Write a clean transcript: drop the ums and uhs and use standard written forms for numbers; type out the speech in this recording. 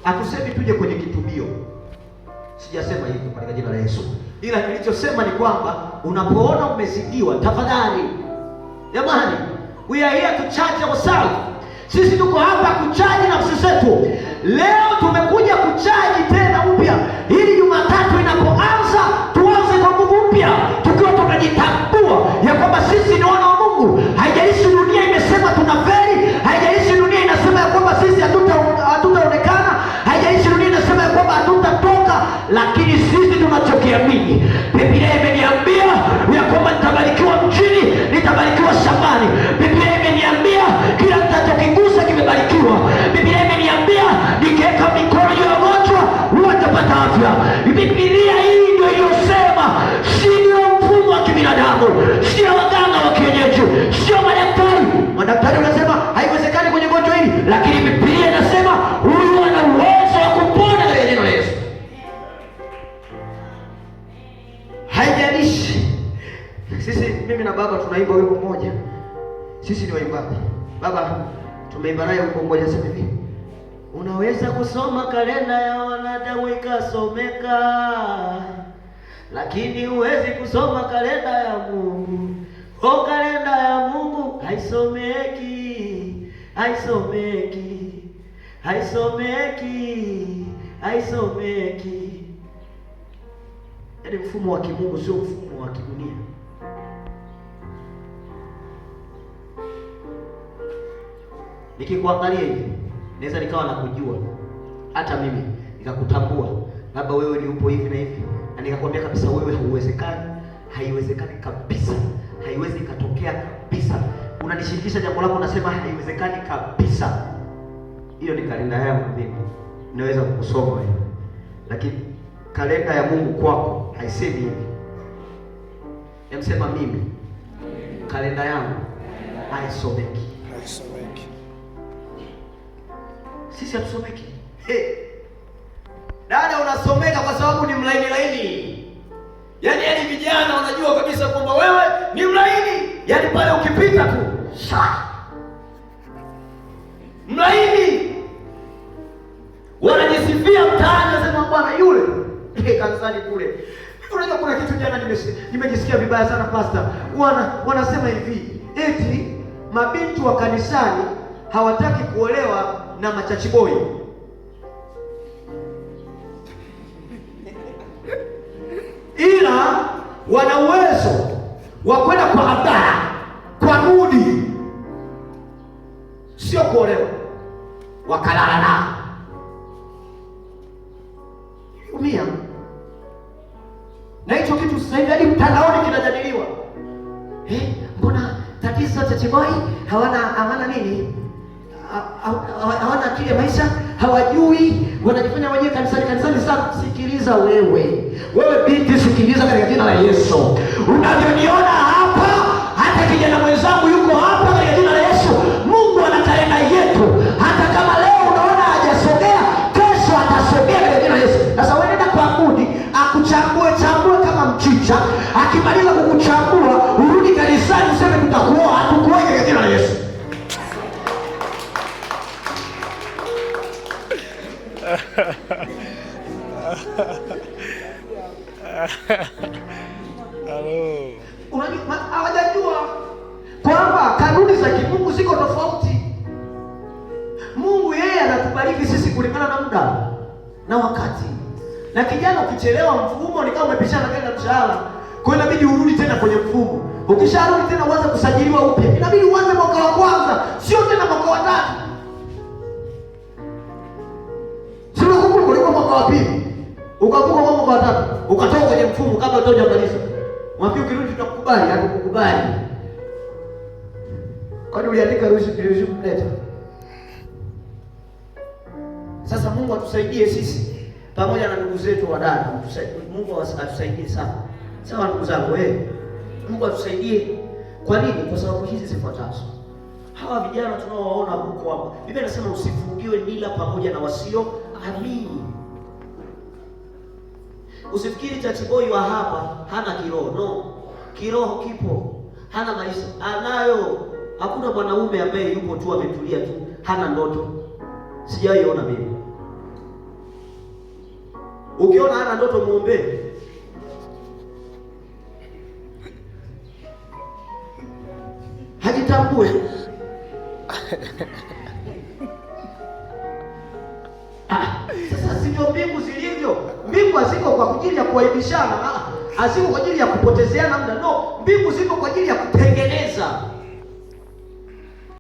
Hatusemi tuje kwenye kitubio. Sijasema hivyo katika jina la Yesu. Ila nilichosema ni kwamba unapoona umezidiwa, tafadhali jamani, we are here to charge ourselves. Sisi tuko hapa kuchaji nafsi zetu. Leo tumekuja kuchaji tena upya, ili Jumatatu inapoanza tuanze kwa nguvu mpya, tukiwa tunajitambua ya kwamba sisi ni wana wa Mungu. Haijalishi dunia imesema tunafeli, haijalishi dunia inasema ya kwamba sisi hatutaonekana, haijalishi dunia inasema ya kwamba hatutatoka, lakini sisi tunachokiamini, Biblia imeniambia ya kwamba nitabarikiwa mjini, nitabarikiwa shambani. Biblia imeniambia kila nitachokigusa kimebarikiwa. Biblia imeniambia nikiweka mikono juu ya wagonjwa watapata afya. Biblia hii ndio iliyosema, sio mfumo wa kibinadamu, sio waganga wa kienyeji, sio madaktari. Madaktari wanasema haiwezekani kwenye gonjwa hili, lakini Biblia inasema huyu ana uwezo wa kupona katika jina la Yesu. Haijalishi. Sisi mimi na baba tunaimba wimbo mmoja. Sisi ni waimbaji. Baba tumeimba naye wimbo mmoja sasa hivi. Unaweza kusoma kalenda ya wanadamu ikasomeka, lakini huwezi kusoma kalenda ya Mungu. O, kalenda ya Mungu haisomeki, haisomeki, haisomeki, haisomeki. Yaani mfumo wa kimungu sio mfumo wa kidunia. Nikikuangalia hivi naweza nikawa nakujua, hata mimi nikakutambua, labda wewe ni upo hivi na hivi, na nikakwambia kabisa wewe hauwezekani, haiwezekani kabisa, haiwezi ikatokea kabisa. Unanishirikisha jambo lako, nasema haiwezekani kabisa. Hiyo ni kalenda yangu mimi, ninaweza kukusoma wewe, lakini kalenda ya Mungu kwako haisemi hivi. Yamsema mimi, kalenda yangu haisomeki. Sisi hatusomeki. Dada unasomeka kwa sababu ni mlaini laini. Yaani vijana wanajua kabisa kwamba wewe ni mlaini. Yaani pale ukipita tu mlaini. Wanajisifia mtaani, wanasema bwana yule kanisani kule. Unajua kuna kitu jana nimejisikia vibaya sana pastor. Wanasema hivi, eti mabinti wa kanisani hawataki kuolewa na machachi boy. Ila wana uwezo wa kwenda kwa hadhara, kwa mudi, sio kuolewa, wakalala nao. Umia. Na hicho kitu sasa hivi hadi mtandaoni kinajadiliwa. Mbona tatizo chachi boy hawana nini? Hawana akili ya maisha, hawajui, wanajifanya wenyewe kanisani sana. Sikiliza wewe binti, sikiliza katika jina la Yesu. Unavyoniona hapa, hata kijana mwenzangu yuko hapa katika jina la Yesu. Mungu ana kalenda yetu. Hata kama leo unaona hajasogea, kesho atasogea katika jina la Yesu. Sasa wewe nenda kwa Mungu chambue kama mchicha. Akimaliza kukuchambua, urudi kanisani useme tutakuoa, hatukuoa katika jina la Yesu. Unajua hawajajua kwamba kanuni za kimungu ziko tofauti. Mungu yeye anatubariki sisi kulingana na muda na wakati. Na kijana ukichelewa mfumo ni kama umepishana tena mshahara. Kwa hiyo inabidi urudi tena kwenye mfumo. Ukisharudi tena uanze kusajiliwa upya. Inabidi uanze mwaka wa kwanza, sio tena mwaka wa tatu. Sio kuliko mwaka wa pili. Ukavuka mwaka wa tatu, ukatoka kwenye mfumo kabla hujamaliza. Mwambie ukirudi tutakukubali, hatukukubali. Kwani uliandika ruhusa kuleta? Sasa Mungu atusaidie sisi pamoja na ndugu zetu wa dada. Mungu atusaidie sana. Sawa ndugu zangu Mungu atusaidie. Kwa nini? Kwa sababu hizi zifuatazo. Hawa vijana tunaowaona huko hapa. Biblia inasema usifungiwe nila pamoja na wasio amini. Usifikiri chachi boy wa hapa hana kiroho. No. Kiroho kipo. Hana maisha. Anayo. Hakuna mwanaume ambaye yupo tu ametulia tu, hana ndoto. Sijaiona mimi. Ukiona hana ndoto muombe. Hajitambue. Sasa sivyo mbingu zilivyo. Mbingu haziko kwa ajili ya kuaibishana, haziko kwa ajili ya kupotezeana muda. No, mbingu ziko kwa ajili ya kutenga